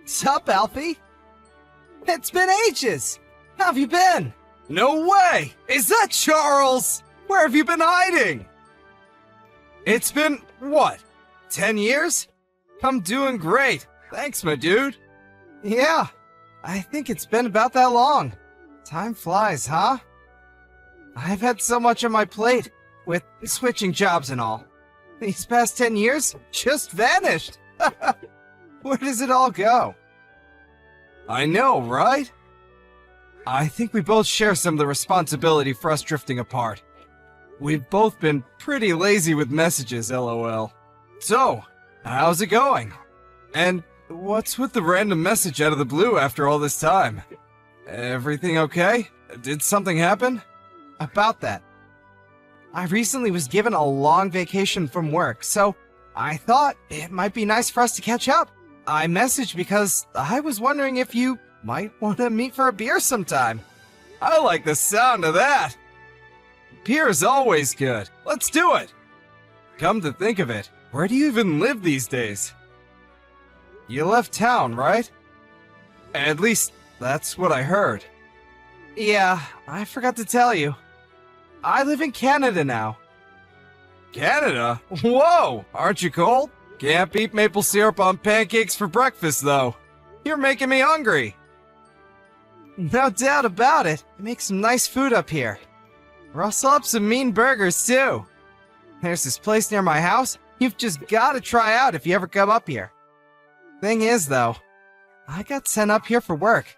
Sup, Alfie? It's been ages! How have you been? No way! Is that Charles? Where have you been hiding? It's been, what, 10 years? I'm doing great. Thanks, my dude. Yeah, I think it's been about that long. Time flies, huh? I've had so much on my plate, with switching jobs and all. These past 10 years just vanished. Where does it all go? I know, right? I think we both share some of the responsibility for us drifting apart. We've both been pretty lazy with messages, lol. So, how's it going? And what's with the random message out of the blue after all this time? Everything okay? Did something happen? About that. I recently was given a long vacation from work, so I thought it might be nice for us to catch up. I messaged because I was wondering if you might want to meet for a beer sometime. I like the sound of that. Beer's always good. Let's do it. Come to think of it, where do you even live these days? You left town, right? At least, that's what I heard. Yeah, I forgot to tell you. I live in Canada now. Canada? Whoa! Aren't you cold? Can't beat maple syrup on pancakes for breakfast, though. You're making me hungry. No doubt about it. Make some nice food up here. Rustle up some mean burgers, too. There's this place near my house you've just gotta try out if you ever come up here. Thing is, though, I got sent up here for work.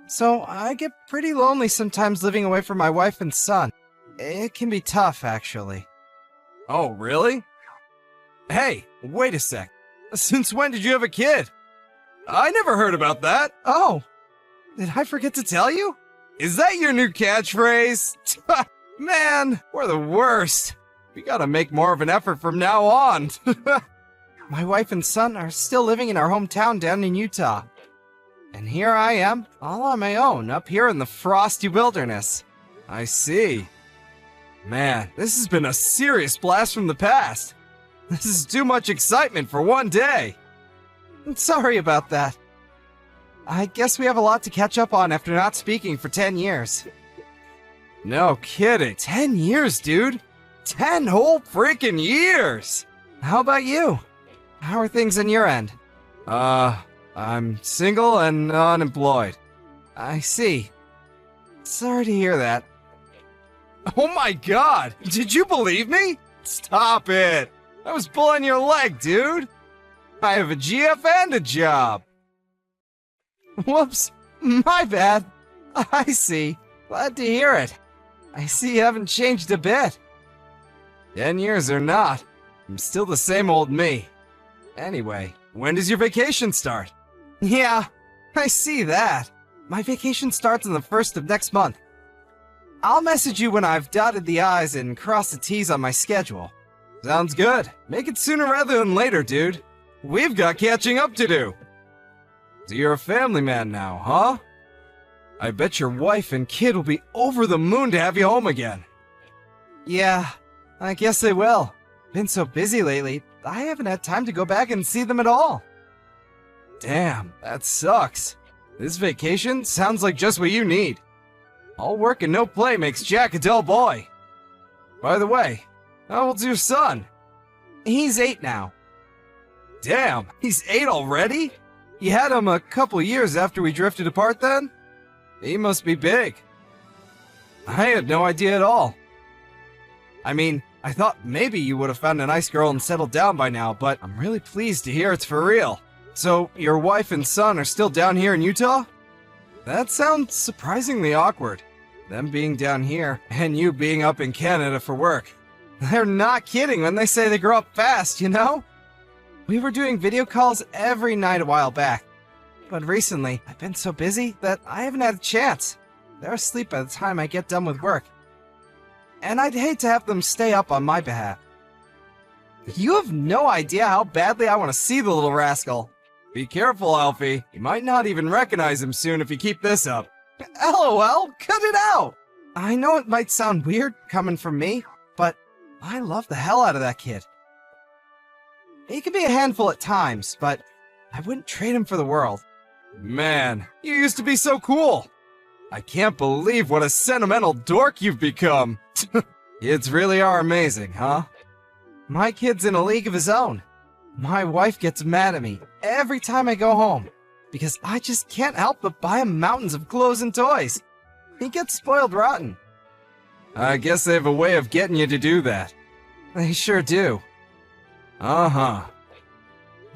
So I get pretty lonely sometimes living away from my wife and son. It can be tough, actually. Oh, really? Hey, wait a sec. Since when did you have a kid? I never heard about that. Oh, did I forget to tell you? Is that your new catchphrase? Man, we're the worst. We gotta make more of an effort from now on. My wife and son are still living in our hometown down in Utah. And here I am, all on my own, up here in the frosty wilderness. I see. Man, this has been a serious blast from the past. This is too much excitement for one day. Sorry about that. I guess we have a lot to catch up on after not speaking for 10 years. No kidding. 10 years, dude. 10 whole freaking years. How about you? How are things on your end? I'm single and unemployed. I see. Sorry to hear that. Oh my god! Did you believe me? Stop it! I was pulling your leg, dude! I have a GF and a job! Whoops! My bad! I see. Glad to hear it. I see you haven't changed a bit. 10 years or not, I'm still the same old me. Anyway, when does your vacation start? Yeah, I see that. My vacation starts on the 1st of next month. I'll message you when I've dotted the I's and crossed the T's on my schedule. Sounds good. Make it sooner rather than later, dude. We've got catching up to do. So you're a family man now, huh? I bet your wife and kid will be over the moon to have you home again. Yeah, I guess they will. Been so busy lately, I haven't had time to go back and see them at all. Damn, that sucks. This vacation sounds like just what you need. All work and no play makes Jack a dull boy. By the way, how old's your son? He's 8 now. Damn, he's 8 already? You had him a couple years after we drifted apart then? He must be big. I had no idea at all. I mean, I thought maybe you would have found a nice girl and settled down by now, but I'm really pleased to hear it's for real. So, your wife and son are still down here in Utah? That sounds surprisingly awkward. Them being down here, and you being up in Canada for work. They're not kidding when they say they grow up fast, you know? We were doing video calls every night a while back. But recently, I've been so busy that I haven't had a chance. They're asleep by the time I get done with work. And I'd hate to have them stay up on my behalf. You have no idea how badly I want to see the little rascal. Be careful, Alfie. You might not even recognize him soon if you keep this up. LOL, cut it out! I know it might sound weird coming from me, but I love the hell out of that kid. He can be a handful at times, but I wouldn't trade him for the world. Man, you used to be so cool. I can't believe what a sentimental dork you've become. Kids really are amazing, huh? My kid's in a league of his own. My wife gets mad at me every time I go home because I just can't help but buy him mountains of clothes and toys. He gets spoiled rotten. I guess they have a way of getting you to do that. They sure do. Uh-huh.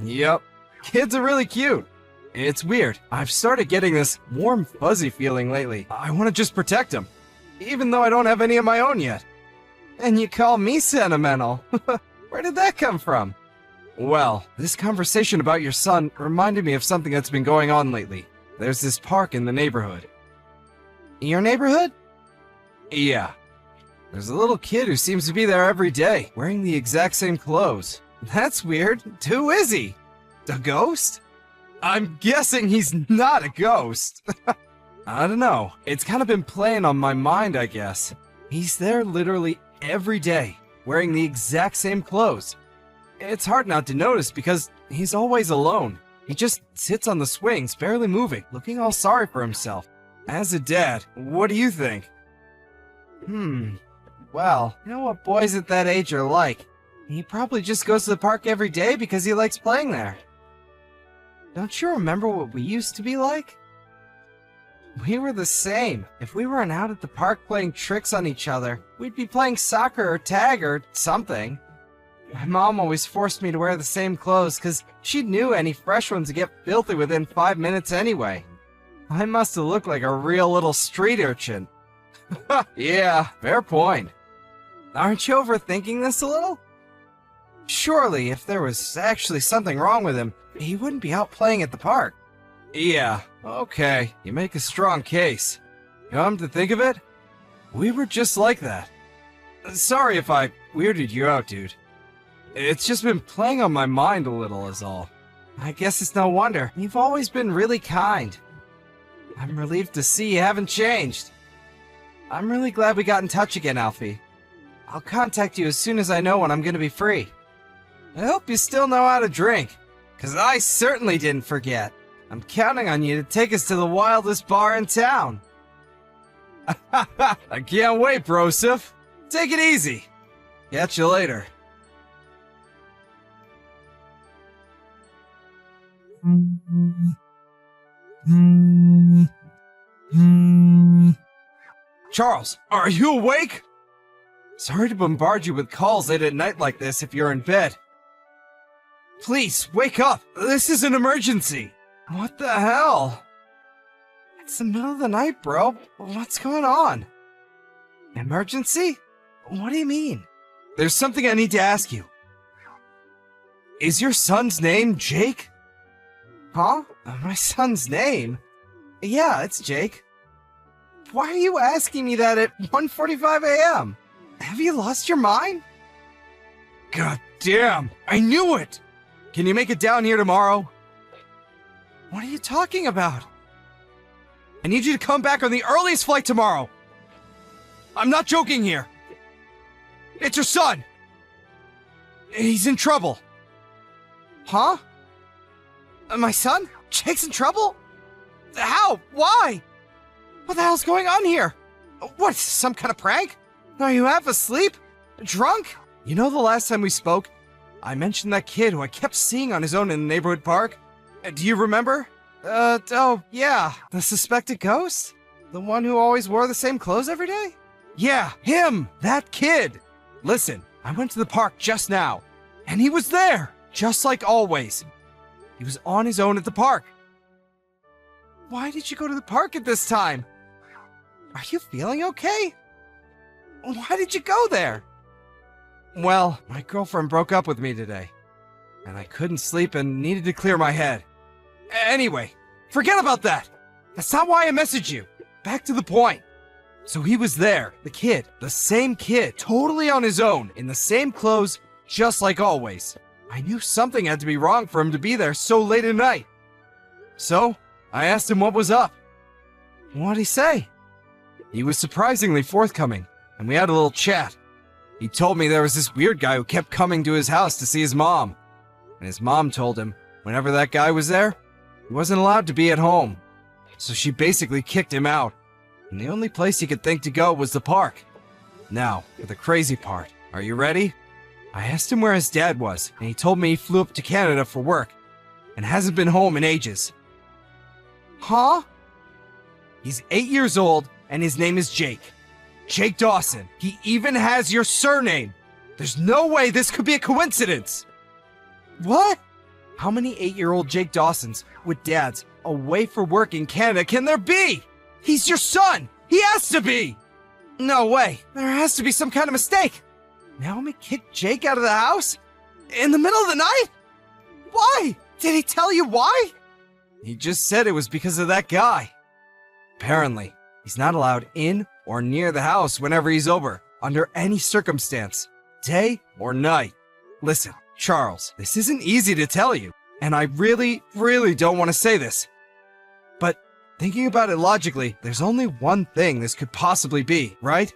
Yep. Kids are really cute. It's weird. I've started getting this warm, fuzzy feeling lately. I want to just protect them, even though I don't have any of my own yet. And you call me sentimental? Where did that come from? Well, this conversation about your son reminded me of something that's been going on lately. There's this park in the neighborhood. Your neighborhood? Yeah. There's a little kid who seems to be there every day, wearing the exact same clothes. That's weird. Who is he? A ghost? I'm guessing he's not a ghost. I don't know. It's kind of been playing on my mind, I guess. He's there literally every day, wearing the exact same clothes. It's hard not to notice because he's always alone. He just sits on the swings, barely moving, looking all sorry for himself. As a dad, what do you think? Well, you know what boys at that age are like. He probably just goes to the park every day because he likes playing there. Don't you remember what we used to be like? We were the same. If we weren't out at the park playing tricks on each other, we'd be playing soccer or tag or something. My mom always forced me to wear the same clothes because she knew any fresh ones would get filthy within 5 minutes anyway. I must have looked like a real little street urchin. Yeah, fair point. Aren't you overthinking this a little? Surely, if there was actually something wrong with him, he wouldn't be out playing at the park. Yeah, okay, you make a strong case. Come to think of it, we were just like that. Sorry if I weirded you out, dude. It's just been playing on my mind a little is all. I guess it's no wonder. You've always been really kind. I'm relieved to see you haven't changed. I'm really glad we got in touch again, Alfie. I'll contact you as soon as I know when I'm gonna be free. I hope you still know how to drink, 'cause I certainly didn't forget. I'm counting on you to take us to the wildest bar in town. I can't wait, Broseph. Take it easy. Catch you later. Charles, are you awake? Sorry to bombard you with calls late at night like this if you're in bed. Please, wake up! This is an emergency! What the hell? It's the middle of the night, bro. What's going on? Emergency? What do you mean? There's something I need to ask you. Is your son's name Jake? Huh? My son's name? Yeah, it's Jake. Why are you asking me that at 1:45 a.m.? Have you lost your mind? God damn, I knew it! Can you make it down here tomorrow? What are you talking about? I need you to come back on the earliest flight tomorrow. I'm not joking here. It's your son. He's in trouble. Huh? My son? Jake's in trouble? How? Why? What the hell's going on here? What, some kind of prank? Are you half asleep? Drunk? You know the last time we spoke, I mentioned that kid who I kept seeing on his own in the neighborhood park? Do you remember? Oh, yeah. The suspected ghost? The one who always wore the same clothes every day? Yeah, him! That kid! Listen, I went to the park just now, and he was there, just like always. He was on his own at the park. Why did you go to the park at this time? Are you feeling okay? Why did you go there? Well, my girlfriend broke up with me today, and I couldn't sleep and needed to clear my head. Anyway, forget about that! That's not why I messaged you. Back to the point. So he was there, the kid, the same kid, totally on his own, in the same clothes, just like always. I knew something had to be wrong for him to be there so late at night. So, I asked him what was up. What'd he say? He was surprisingly forthcoming, and we had a little chat. He told me there was this weird guy who kept coming to his house to see his mom. And his mom told him, whenever that guy was there, He wasn't allowed to be at home, so she basically kicked him out. And the only place he could think to go was the park. Now, for the crazy part. Are you ready? I asked him where his dad was, and he told me he flew up to Canada for work and hasn't been home in ages. Huh? He's 8 years old, and his name is Jake. Jake Dawson. He even has your surname. There's no way this could be a coincidence. What? How many 8-year-old Jake Dawsons with dads away for work in Canada can there be? He's your son. He has to be. No way. There has to be some kind of mistake. Naomi kicked Jake out of the house? In the middle of the night? Why? Did he tell you why? He just said it was because of that guy. Apparently, he's not allowed in or near the house whenever he's over, under any circumstance, day or night. Listen, Charles, this isn't easy to tell you, and I really don't want to say this. But thinking about it logically, there's only one thing this could possibly be, right?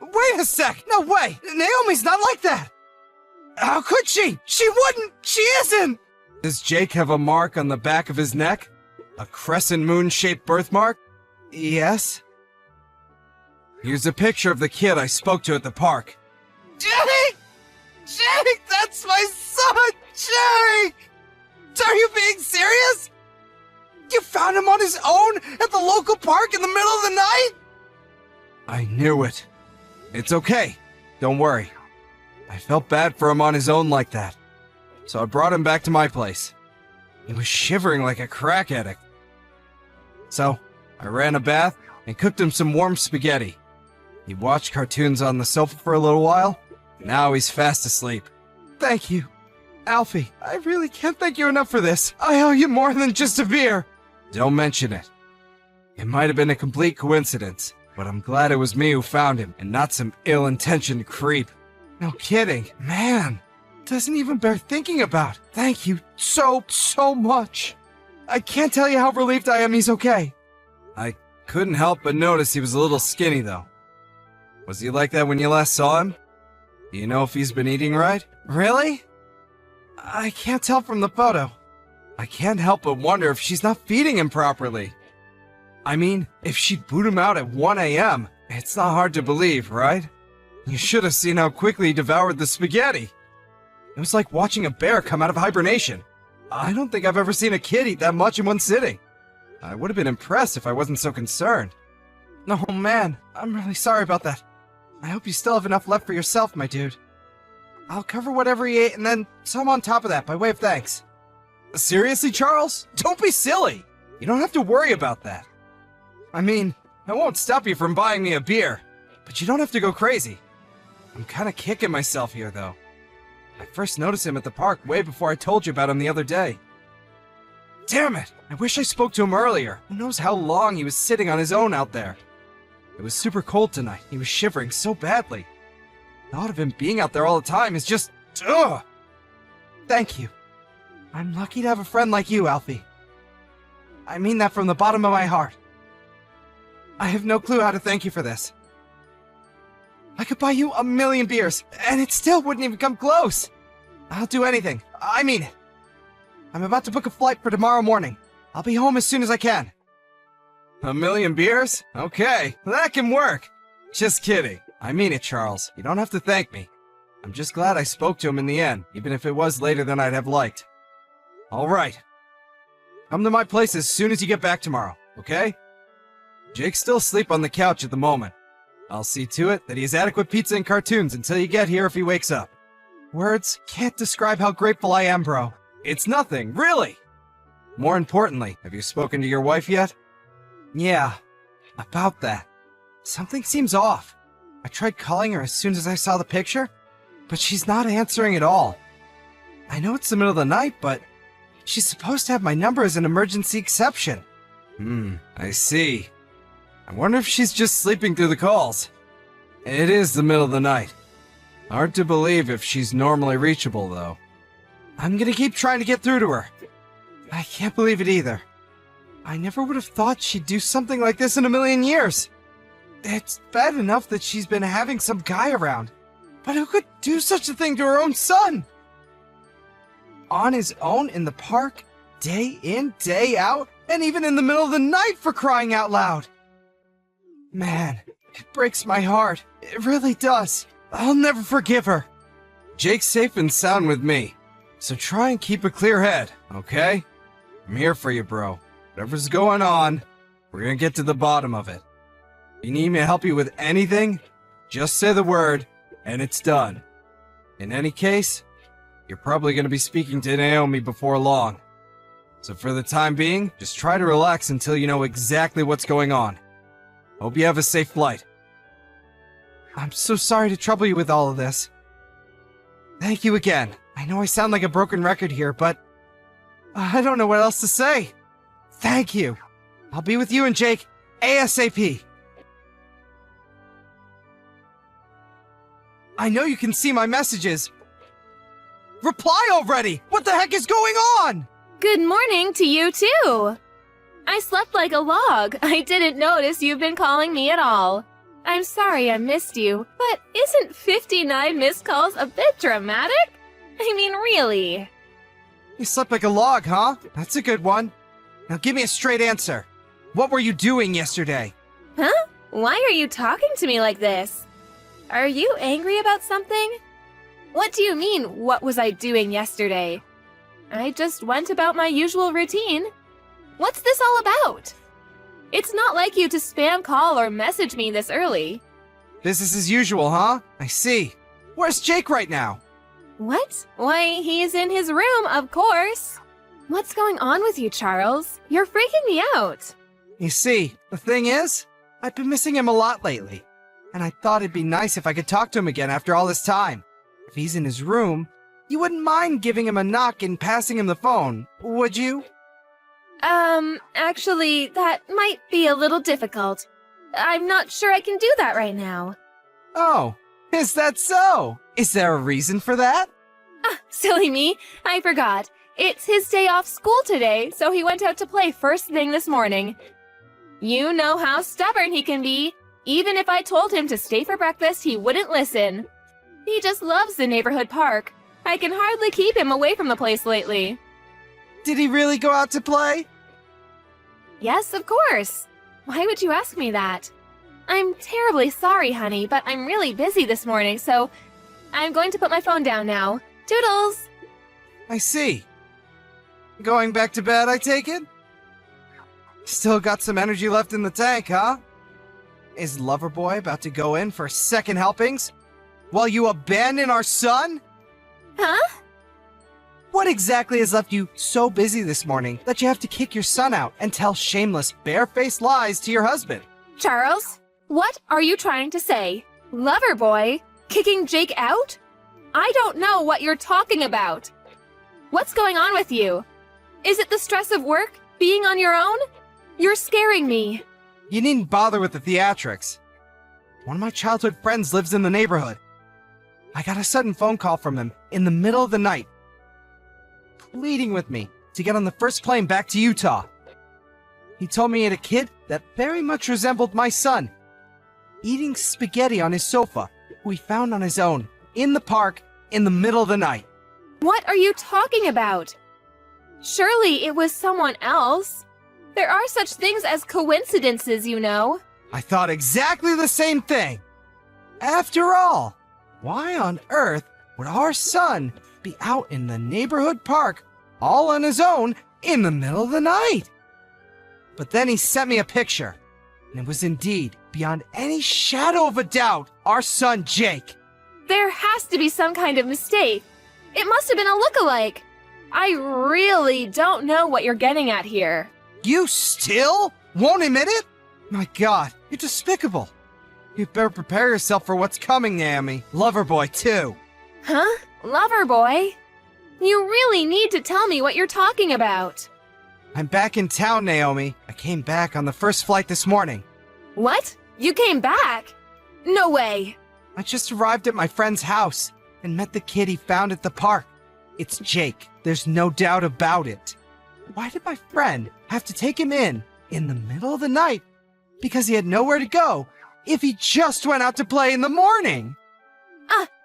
Wait a sec! No way! Naomi's not like that! How could she? She wouldn't! She isn't! Does Jake have a mark on the back of his neck? A crescent moon-shaped birthmark? Yes. Here's a picture of the kid I spoke to at the park. Jake! Jake, that's my son! Jake! Are you being serious? You found him on his own at the local park in the middle of the night? I knew it. It's okay. Don't worry. I felt bad for him on his own like that. So I brought him back to my place. He was shivering like a crack addict. So I ran a bath and cooked him some warm spaghetti. He watched cartoons on the sofa for a little while. Now he's fast asleep. Thank you, Alfie. I really can't thank you enough for this. I owe you more than just a beer. Don't mention it. It might have been a complete coincidence, but I'm glad it was me who found him and not some ill-intentioned creep. No kidding. Man, doesn't even bear thinking about. Thank you so much. I can't tell you how relieved I am he's okay. I couldn't help but notice he was a little skinny, though. Was he like that when you last saw him? Do you know if he's been eating right? Really? I can't tell from the photo. I can't help but wonder if she's not feeding him properly. I mean, if she boot him out at 1 a.m., it's not hard to believe, right? You should have seen how quickly he devoured the spaghetti. It was like watching a bear come out of hibernation. I don't think I've ever seen a kid eat that much in one sitting. I would have been impressed if I wasn't so concerned. Oh man, I'm really sorry about that. I hope you still have enough left for yourself, my dude. I'll cover whatever he ate and then some on top of that by way of thanks. Seriously, Charles? Don't be silly. You don't have to worry about that. I mean, I won't stop you from buying me a beer, but you don't have to go crazy. I'm kind of kicking myself here, though. I first noticed him at the park way before I told you about him the other day. Damn it! I wish I spoke to him earlier. Who knows how long he was sitting on his own out there. It was super cold tonight. He was shivering so badly. The thought of him being out there all the time is just... ugh! Thank you. I'm lucky to have a friend like you, Alfie. I mean that from the bottom of my heart. I have no clue how to thank you for this. I could buy you 1,000,000 beers, and it still wouldn't even come close. I'll do anything. I mean it. I'm about to book a flight for tomorrow morning. I'll be home as soon as I can. 1,000,000 beers? Okay, that can work. Just kidding. I mean it, Charles. You don't have to thank me. I'm just glad I spoke to him in the end, even if it was later than I'd have liked. All right. Come to my place as soon as you get back tomorrow, okay? Jake's still asleep on the couch at the moment. I'll see to it that he has adequate pizza and cartoons until you get here if he wakes up. Words can't describe how grateful I am, bro. It's nothing, really. More importantly, have you spoken to your wife yet? Yeah, about that. Something seems off. I tried calling her as soon as I saw the picture, but she's not answering at all. I know it's the middle of the night, but she's supposed to have my number as an emergency exception. I see. I wonder if she's just sleeping through the calls. It is the middle of the night. Hard to believe if she's normally reachable, though. I'm gonna keep trying to get through to her. I can't believe it either. I never would have thought she'd do something like this in 1,000,000 years. It's bad enough that she's been having some guy around, but who could do such a thing to her own son? On his own in the park, Day in, day out, and even in the middle of the night for crying out loud. Man, it breaks my heart. It really does. I'll never forgive her. Jake's safe and sound with me, so try and keep a clear head, okay? I'm here for you, bro. Whatever's going on, we're gonna get to the bottom of it. If you need me to help you with anything, just say the word, and it's done. In any case, you're probably gonna be speaking to Naomi before long. So for the time being, just try to relax until you know exactly what's going on. Hope you have a safe flight. I'm so sorry to trouble you with all of this. Thank you again. I know I sound like a broken record here, but I don't know what else to say. Thank you. I'll be with you and Jake ASAP. I know you can see my messages. Reply already! What the heck is going on? Good morning to you, too. I slept like a log. I didn't notice you've been calling me at all. I'm sorry I missed you, but isn't 59 missed calls a bit dramatic? I mean, really. You slept like a log, huh? That's a good one. Now give me a straight answer. What were you doing yesterday? Huh? Why are you talking to me like this? Are you angry about something? What do you mean, what was I doing yesterday? I just went about my usual routine. What's this all about? It's not like you to spam call or message me this early. Business as usual, huh? I see. Where's Jake right now? What? Why, he's in his room, of course. What's going on with you, Charles? You're freaking me out. You see, the thing is, I've been missing him a lot lately. And I thought it'd be nice if I could talk to him again after all this time. If he's in his room, you wouldn't mind giving him a knock and passing him the phone, would you? Actually, that might be a little difficult. I'm not sure I can do that right now. Oh, is that so? Is there a reason for that? Ah, silly me. I forgot. It's his day off school today, so he went out to play first thing this morning. You know how stubborn he can be. Even if I told him to stay for breakfast, he wouldn't listen. He just loves the neighborhood park. I can hardly keep him away from the place lately. Did he really go out to play? Yes, of course. Why would you ask me that? I'm terribly sorry, honey, but I'm really busy this morning, so I'm going to put my phone down now. Toodles! I see. Going back to bed, I take it? Still got some energy left in the tank, huh? Is Loverboy about to go in for second helpings? While you abandon our son? Huh? What exactly has left you so busy this morning that you have to kick your son out and tell shameless, barefaced lies to your husband? Charles, what are you trying to say? Loverboy? Kicking Jake out? I don't know what you're talking about. What's going on with you? Is it the stress of work? Being on your own? You're scaring me. You needn't bother with the theatrics. One of my childhood friends lives in the neighborhood. I got a sudden phone call from him in the middle of the night, pleading with me to get on the first plane back to Utah. He told me he had a kid that very much resembled my son, eating spaghetti on his sofa, who he found on his own, in the park, in the middle of the night. What are you talking about? Surely it was someone else. There are such things as coincidences, you know. I thought exactly the same thing. After all, why on earth would our son be out in the neighborhood park all on his own in the middle of the night? But then he sent me a picture, and it was indeed, beyond any shadow of a doubt, our son Jake. There has to be some kind of mistake. It must have been a look-alike. I really don't know what you're getting at here. You still won't admit it? My God, you're despicable. You'd better prepare yourself for what's coming, Naomi. Loverboy, too. Huh? Loverboy? You really need to tell me what you're talking about. I'm back in town, Naomi. I came back on the first flight this morning. What? You came back? No way. I just arrived at my friend's house and met the kid he found at the park. It's Jake. There's no doubt about it. Why did my friend have to take him in the middle of the night? Because he had nowhere to go if he just went out to play in the morning.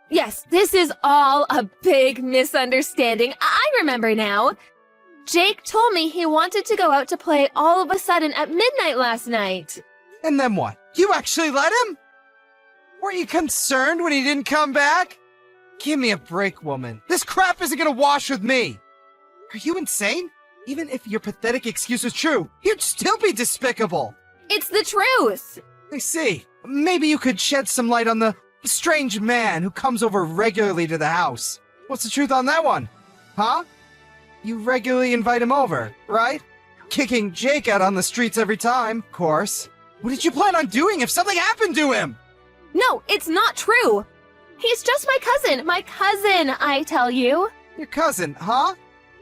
Yes, this is all a big misunderstanding. I remember now. Jake told me he wanted to go out to play all of a sudden at midnight last night. And then what? You actually let him? Were you concerned when he didn't come back? Give me a break, woman. This crap isn't gonna wash with me. Are you insane? Even if your pathetic excuse was true, you'd still be despicable. It's the truth. I see. Maybe you could shed some light on the strange man who comes over regularly to the house. What's the truth on that one? Huh? You regularly invite him over, right? Kicking Jake out on the streets every time, of course. What did you plan on doing if something happened to him? No, it's not true. He's just my cousin, I tell you. Your cousin, huh?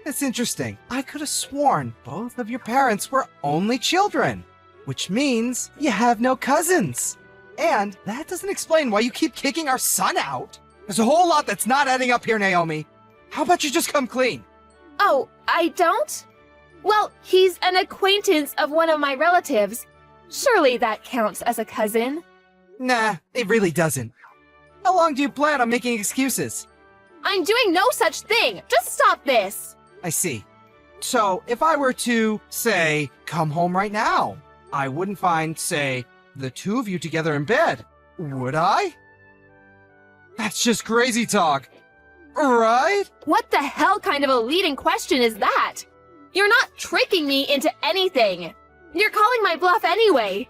That's interesting. I could have sworn both of your parents were only children, which means you have no cousins. And that doesn't explain why you keep kicking our son out. There's a whole lot that's not adding up here, Naomi. How about you just come clean? Oh, I don't? Well, he's an acquaintance of one of my relatives. Surely that counts as a cousin. Nah, it really doesn't. How long do you plan on making excuses? I'm doing no such thing. Just stop this. I see. So, if I were to, say, come home right now, I wouldn't find, say, the two of you together in bed, would I? That's just crazy talk, right? What the hell kind of a leading question is that? You're not tricking me into anything. You're calling my bluff anyway.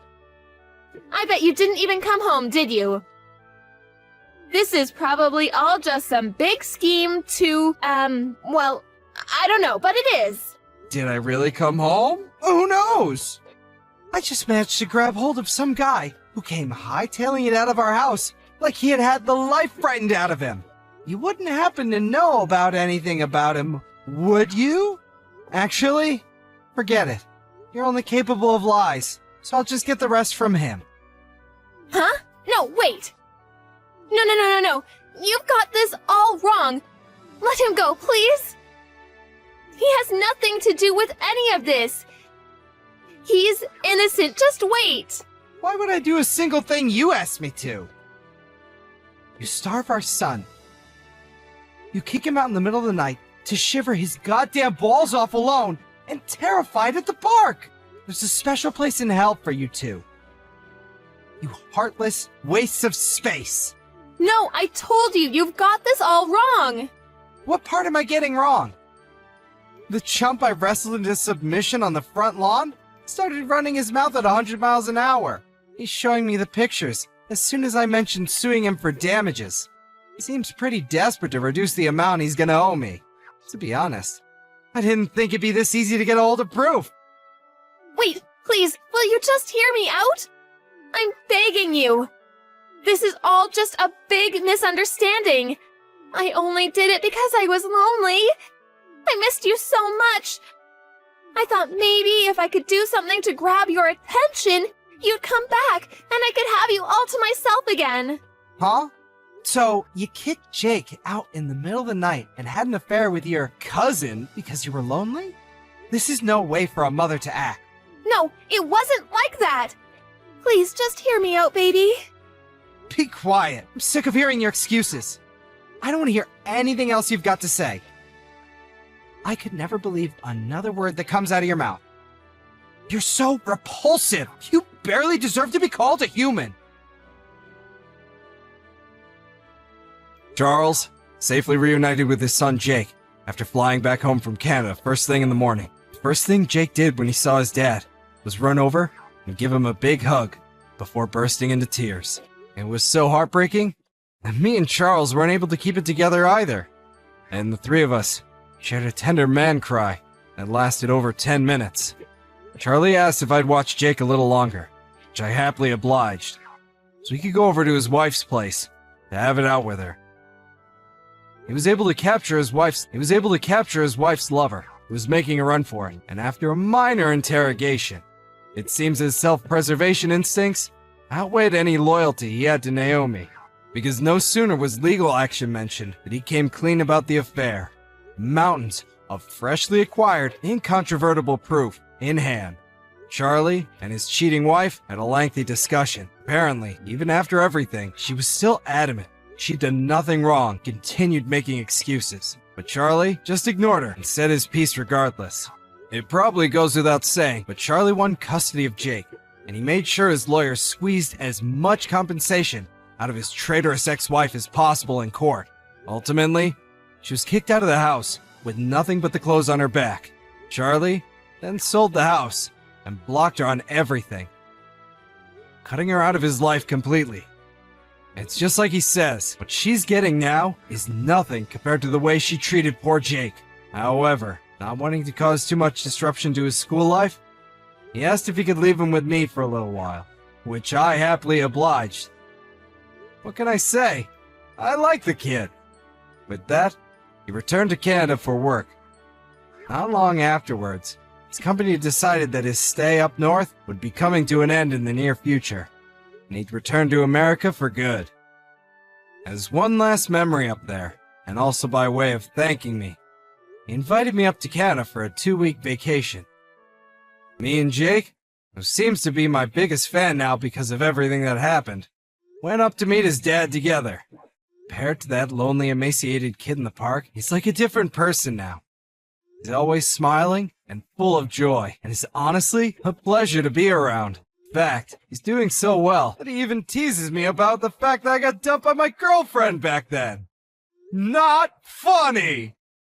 I bet you didn't even come home, did you? This is probably all just some big scheme to, well, I don't know, but it is. Did I really come home? Who knows? I just managed to grab hold of some guy who came hightailing it out of our house like he had had the life frightened out of him. You wouldn't happen to know about anything about him, would you? Actually, forget it. You're only capable of lies, so I'll just get the rest from him. Huh? No, wait. No. You've got this all wrong. Let him go, please. He has nothing to do with any of this. He's innocent. Just wait. Why would I do a single thing you asked me to? You starve our son. You kick him out in the middle of the night to shiver his goddamn balls off alone and terrified at the park. There's a special place in hell for you two. You heartless wastes of space. No, I told you, you've got this all wrong. What part am I getting wrong? The chump I wrestled into submission on the front lawn started running his mouth at 100 miles an hour. He's showing me the pictures as soon as I mentioned suing him for damages. He seems pretty desperate to reduce the amount he's gonna owe me. To be honest, I didn't think it'd be this easy to get a hold of proof. Wait, please, will you just hear me out? I'm begging you. This is all just a big misunderstanding. I only did it because I was lonely. I missed you so much. I thought maybe if I could do something to grab your attention, you'd come back and I could have you all to myself again. Huh? So, you kicked Jake out in the middle of the night and had an affair with your cousin because you were lonely? This is no way for a mother to act. No, it wasn't like that. Please just hear me out, baby. Be quiet. I'm sick of hearing your excuses. I don't want to hear anything else you've got to say. I could never believe another word that comes out of your mouth. You're so repulsive. You barely deserve to be called a human. Charles, safely reunited with his son Jake after flying back home from Canada first thing in the morning. The first thing Jake did when he saw his dad was run over and give him a big hug before bursting into tears. It was so heartbreaking that me and Charles weren't able to keep it together either. And the three of us shared a tender man cry that lasted over 10 minutes. Charlie asked if I'd watch Jake a little longer, which I happily obliged, so he could go over to his wife's place to have it out with her. He was able to capture his wife's lover, who was making a run for it, and after a minor interrogation, it seems his self-preservation instincts outweighed any loyalty he had to Naomi, because no sooner was legal action mentioned than he came clean about the affair. Mountains of freshly acquired, incontrovertible proof in hand. Charlie and his cheating wife had a lengthy discussion. Apparently, even after everything, she was still adamant she'd done nothing wrong, continued making excuses. But Charlie just ignored her and said his piece regardless. It probably goes without saying, but Charlie won custody of Jake, and he made sure his lawyer squeezed as much compensation out of his traitorous ex-wife as possible in court. Ultimately, she was kicked out of the house with nothing but the clothes on her back. Charlie then sold the house and blocked her on everything, cutting her out of his life completely. It's just like he says, what she's getting now is nothing compared to the way she treated poor Jake. However, not wanting to cause too much disruption to his school life, he asked if he could leave him with me for a little while, which I happily obliged. What can I say? I like the kid. With that, he returned to Canada for work. Not long afterwards, his company decided that his stay up north would be coming to an end in the near future, and he'd return to America for good. As one last memory up there, and also by way of thanking me, he invited me up to Canada for a 2-week vacation. Me and Jake, who seems to be my biggest fan now because of everything that happened, went up to meet his dad together. Compared to that lonely, emaciated kid in the park, he's like a different person now. He's always smiling and full of joy, and is honestly a pleasure to be around. In fact, he's doing so well that he even teases me about the fact that I got dumped by my girlfriend back then. Not funny!